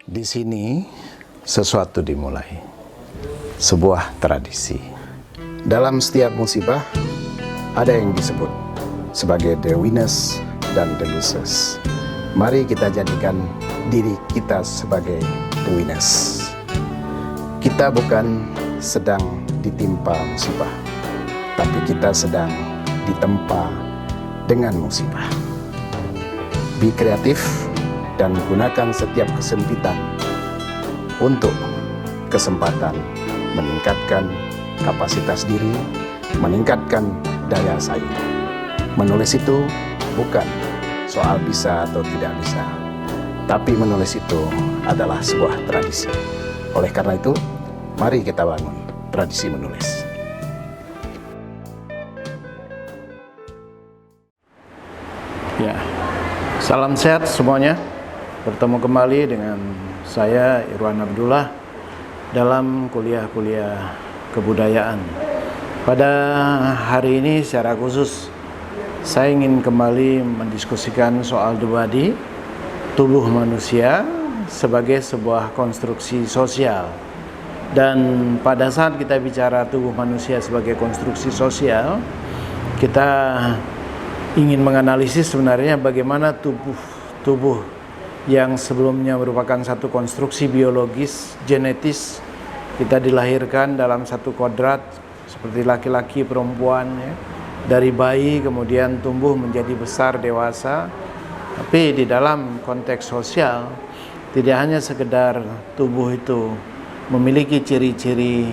Di sini sesuatu dimulai, sebuah tradisi. Dalam setiap musibah ada yang disebut sebagai the winners dan the losers. Mari kita jadikan diri kita sebagai the winners. Kita bukan sedang ditimpa musibah, tapi kita sedang ditempa dengan musibah. Be kreatif dan gunakan setiap kesempitan untuk kesempatan meningkatkan kapasitas diri, meningkatkan daya saing. Menulis itu bukan soal bisa atau tidak bisa, tapi menulis itu adalah sebuah tradisi. Oleh karena itu, mari kita bangun tradisi menulis. Ya, salam sehat semuanya. Bertemu kembali dengan saya Irwan Abdullah dalam kuliah kebudayaan. Pada hari ini secara khusus saya ingin kembali mendiskusikan soal the body, tubuh manusia sebagai sebuah konstruksi sosial. Dan pada saat kita bicara tubuh manusia sebagai konstruksi sosial, kita ingin menganalisis sebenarnya bagaimana tubuh yang sebelumnya merupakan satu konstruksi biologis, genetis. Kita dilahirkan dalam satu kodrat seperti laki-laki, perempuan, ya. Dari bayi kemudian tumbuh menjadi besar, dewasa. Tapi di dalam konteks sosial, tidak hanya sekedar tubuh itu memiliki ciri-ciri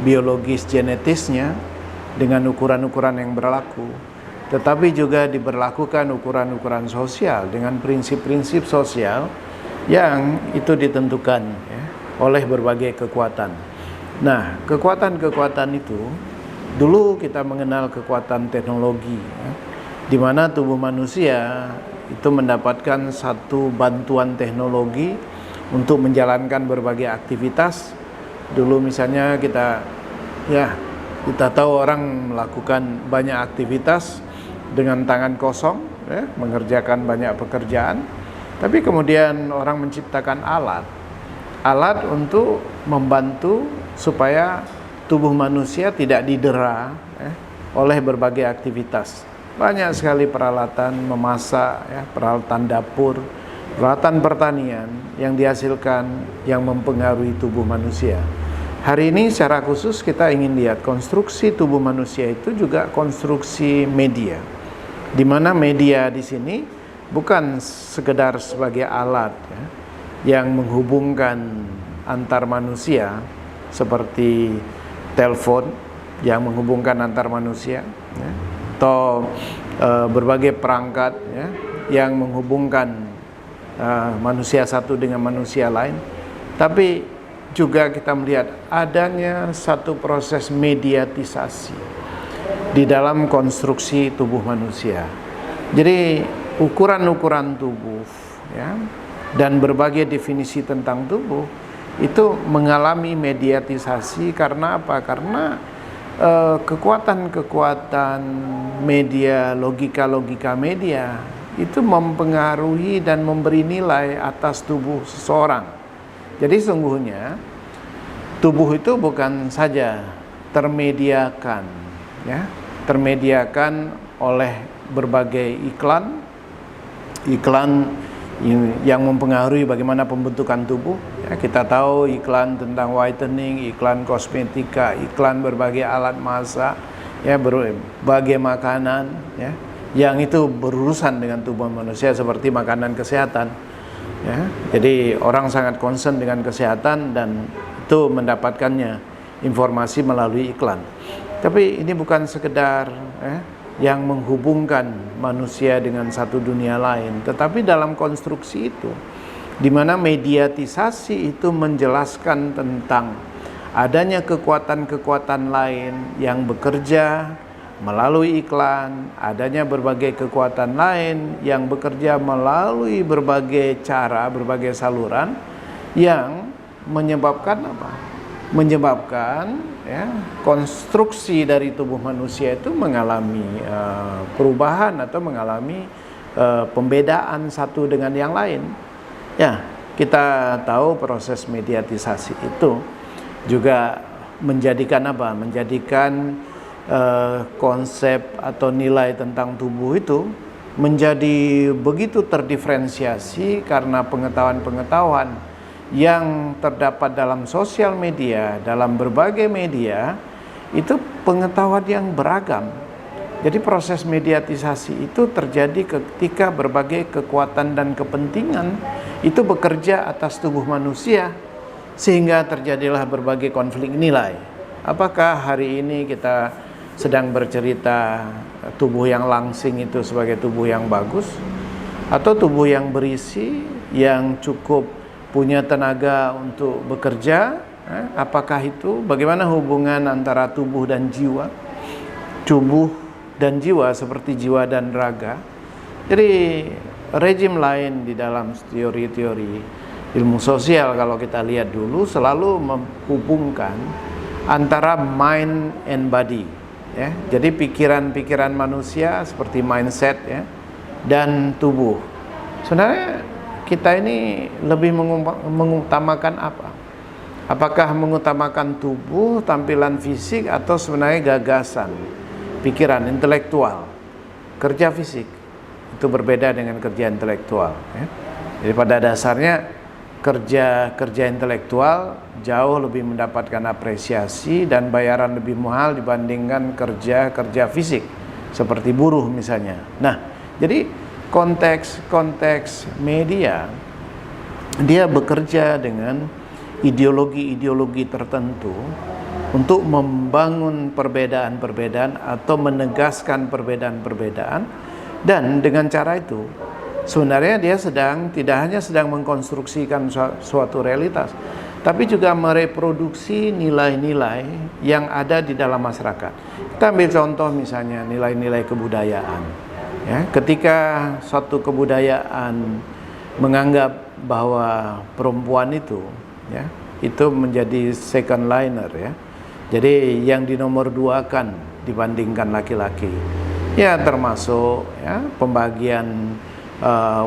biologis genetisnya dengan ukuran-ukuran yang berlaku, tetapi juga diberlakukan ukuran-ukuran sosial dengan prinsip-prinsip sosial yang itu ditentukan ya, oleh berbagai kekuatan. Nah, kekuatan-kekuatan itu dulu kita mengenal kekuatan teknologi, ya, di mana tubuh manusia itu mendapatkan satu bantuan teknologi untuk menjalankan berbagai aktivitas. Dulu misalnya kita tahu orang melakukan banyak aktivitas dengan tangan kosong, ya, mengerjakan banyak pekerjaan. Tapi kemudian orang menciptakan alat untuk membantu supaya tubuh manusia tidak didera ya, oleh berbagai aktivitas. Banyak sekali peralatan memasak, ya, peralatan dapur, peralatan pertanian yang dihasilkan yang mempengaruhi tubuh manusia. Hari ini secara khusus kita ingin lihat konstruksi tubuh manusia itu juga konstruksi media, di mana media di sini bukan sekedar sebagai alat ya, yang menghubungkan antar manusia seperti telepon yang menghubungkan antar manusia ya, atau berbagai perangkat ya, yang menghubungkan manusia satu dengan manusia lain, tapi juga kita melihat adanya satu proses mediatisasi di dalam konstruksi tubuh manusia. Jadi ukuran-ukuran tubuh ya, dan berbagai definisi tentang tubuh itu mengalami mediatisasi karena apa? Karena kekuatan-kekuatan media, logika-logika media itu mempengaruhi dan memberi nilai atas tubuh seseorang. Jadi sungguhnya tubuh itu bukan saja termediakan ya, termediakan oleh berbagai iklan yang mempengaruhi bagaimana pembentukan tubuh ya. Kita tahu iklan tentang whitening, iklan kosmetika, iklan berbagai alat masak ya, berbagai makanan ya, yang itu berurusan dengan tubuh manusia seperti makanan kesehatan ya. Jadi orang sangat concern dengan kesehatan dan itu mendapatkannya informasi melalui iklan. Tapi ini bukan sekedar yang menghubungkan manusia dengan satu dunia lain, tetapi dalam konstruksi itu, di mana mediatisasi itu menjelaskan tentang adanya kekuatan-kekuatan lain yang bekerja melalui iklan, adanya berbagai kekuatan lain yang bekerja melalui berbagai cara, berbagai saluran yang menyebabkan apa? Menyebabkan ya, konstruksi dari tubuh manusia itu mengalami perubahan atau mengalami pembedaan satu dengan yang lain. Ya, kita tahu proses mediatisasi itu juga menjadikan apa? Menjadikan konsep atau nilai tentang tubuh itu menjadi begitu terdiferensiasi karena pengetahuan-pengetahuan yang terdapat dalam sosial media, dalam berbagai media, itu pengetahuan yang beragam. Jadi proses mediatisasi itu terjadi ketika berbagai kekuatan dan kepentingan itu bekerja atas tubuh manusia, sehingga terjadilah berbagai konflik nilai. Apakah hari ini kita sedang bercerita tubuh yang langsing itu sebagai tubuh yang bagus, atau tubuh yang berisi, yang cukup punya tenaga untuk bekerja? Apakah itu? Bagaimana hubungan antara tubuh dan jiwa? Tubuh dan jiwa seperti jiwa dan raga. Jadi rejim lain di dalam teori-teori ilmu sosial, kalau kita lihat dulu, selalu menghubungkan antara mind and body, ya. Jadi pikiran-pikiran manusia seperti mindset, ya, dan tubuh. Sebenarnya kita ini lebih mengutamakan apa? Apakah mengutamakan tubuh, tampilan fisik, atau sebenarnya gagasan, pikiran, intelektual? Kerja fisik itu berbeda dengan kerja intelektual, ya. Jadi pada dasarnya kerja intelektual jauh lebih mendapatkan apresiasi dan bayaran lebih mahal dibandingkan kerja fisik seperti buruh misalnya. Nah, jadi konteks media, dia bekerja dengan ideologi-ideologi tertentu untuk membangun perbedaan-perbedaan atau menegaskan perbedaan-perbedaan, dan dengan cara itu sebenarnya dia tidak hanya sedang mengkonstruksikan suatu realitas, tapi juga mereproduksi nilai-nilai yang ada di dalam masyarakat. Kita ambil contoh misalnya nilai-nilai kebudayaan, ya. Ketika suatu kebudayaan menganggap bahwa perempuan itu, ya, itu menjadi second liner, ya. Jadi yang dinomorduakan dibandingkan laki-laki, ya, termasuk, ya, pembagian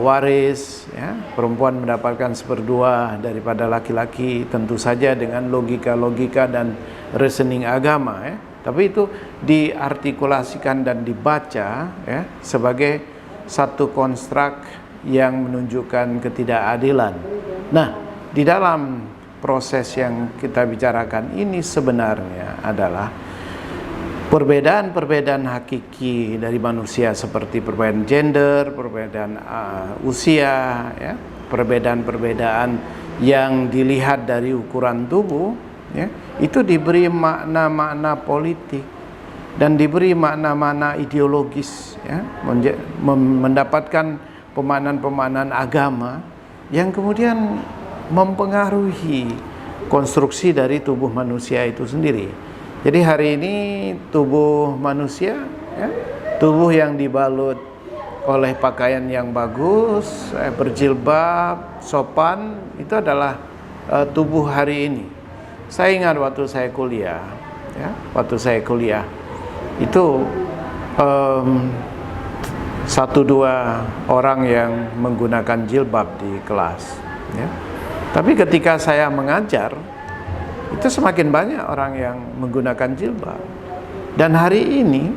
waris, ya, perempuan mendapatkan 1/2 daripada laki-laki, tentu saja dengan logika-logika dan reasoning agama, ya. Tapi itu diartikulasikan dan dibaca, ya, sebagai satu konstruk yang menunjukkan ketidakadilan. Nah, di dalam proses yang kita bicarakan ini sebenarnya adalah perbedaan-perbedaan hakiki dari manusia, seperti perbedaan gender, perbedaan usia, ya, perbedaan-perbedaan yang dilihat dari ukuran tubuh, ya, itu diberi makna-makna politik dan diberi makna-makna ideologis, ya, mendapatkan pemahaman-pemahaman agama yang kemudian mempengaruhi konstruksi dari tubuh manusia itu sendiri. Jadi hari ini tubuh manusia, ya, tubuh yang dibalut oleh pakaian yang bagus, berjilbab, sopan, itu adalah tubuh hari ini. Saya ingat waktu saya kuliah, ya, itu 1-2 orang yang menggunakan jilbab di kelas, ya. Tapi ketika saya mengajar, itu semakin banyak orang yang menggunakan jilbab. Dan hari ini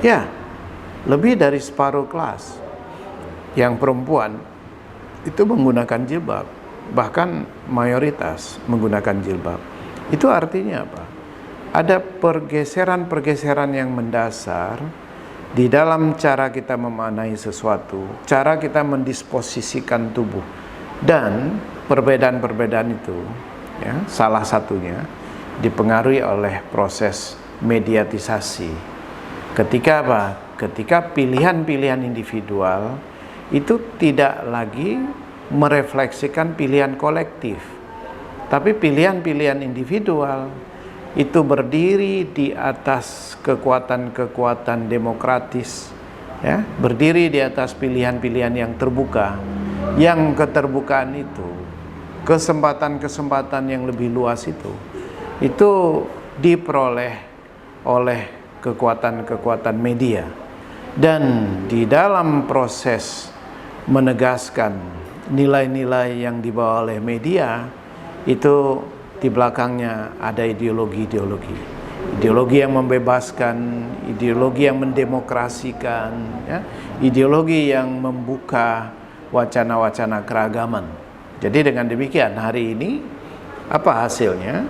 ya, lebih dari separuh kelas yang perempuan itu menggunakan jilbab, bahkan mayoritas menggunakan jilbab. Itu artinya apa? Ada pergeseran-pergeseran yang mendasar di dalam cara kita memaknai sesuatu, cara kita mendisposisikan tubuh. Dan perbedaan-perbedaan itu, ya, salah satunya dipengaruhi oleh proses mediatisasi. Ketika apa? Ketika pilihan-pilihan individual itu tidak lagi merefleksikan pilihan kolektif, tapi pilihan-pilihan individual itu berdiri di atas kekuatan-kekuatan demokratis, ya, berdiri di atas pilihan-pilihan yang terbuka. Yang keterbukaan itu, kesempatan-kesempatan yang lebih luas itu diperoleh oleh kekuatan-kekuatan media. Dan di dalam proses menegaskan nilai-nilai yang dibawa oleh media itu di belakangnya ada ideologi-ideologi. Ideologi yang membebaskan, ideologi yang mendemokrasikan, ya, ideologi yang membuka wacana-wacana keragaman. Jadi dengan demikian hari ini apa hasilnya?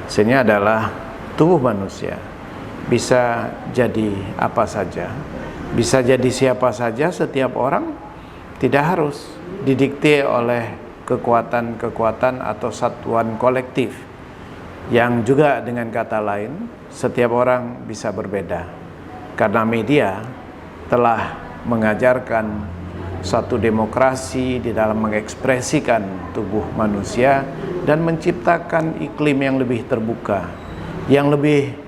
Hasilnya adalah tubuh manusia bisa jadi apa saja, bisa jadi siapa saja, setiap orang, tidak harus didikte oleh kekuatan-kekuatan atau satuan kolektif yang juga dengan kata lain setiap orang bisa berbeda, karena media telah mengajarkan satu demokrasi di dalam mengekspresikan tubuh manusia dan menciptakan iklim yang lebih terbuka, yang lebih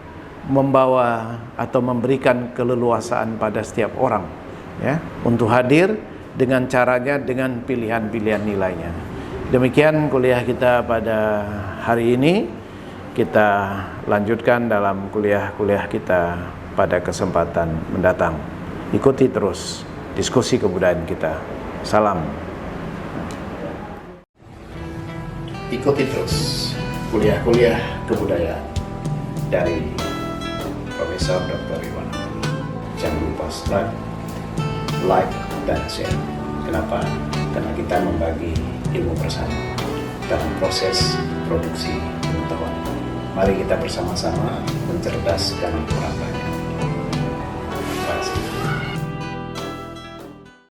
membawa atau memberikan keleluasaan pada setiap orang, ya, untuk hadir dengan caranya, dengan pilihan-pilihan nilainya. Demikian kuliah kita pada hari ini. Kita lanjutkan dalam kuliah-kuliah kita pada kesempatan mendatang. Ikuti terus diskusi kebudayaan kita. Salam. Ikuti terus kuliah-kuliah kebudayaan dari Profesor Dr. Irwan. Jangan lupa subscribe, like, dan share. Kenapa? Karena kita membagi ilmu bersama dalam proses produksi pengetahuan. Mari kita bersama-sama mencerdaskan orang banyak. Terima kasih.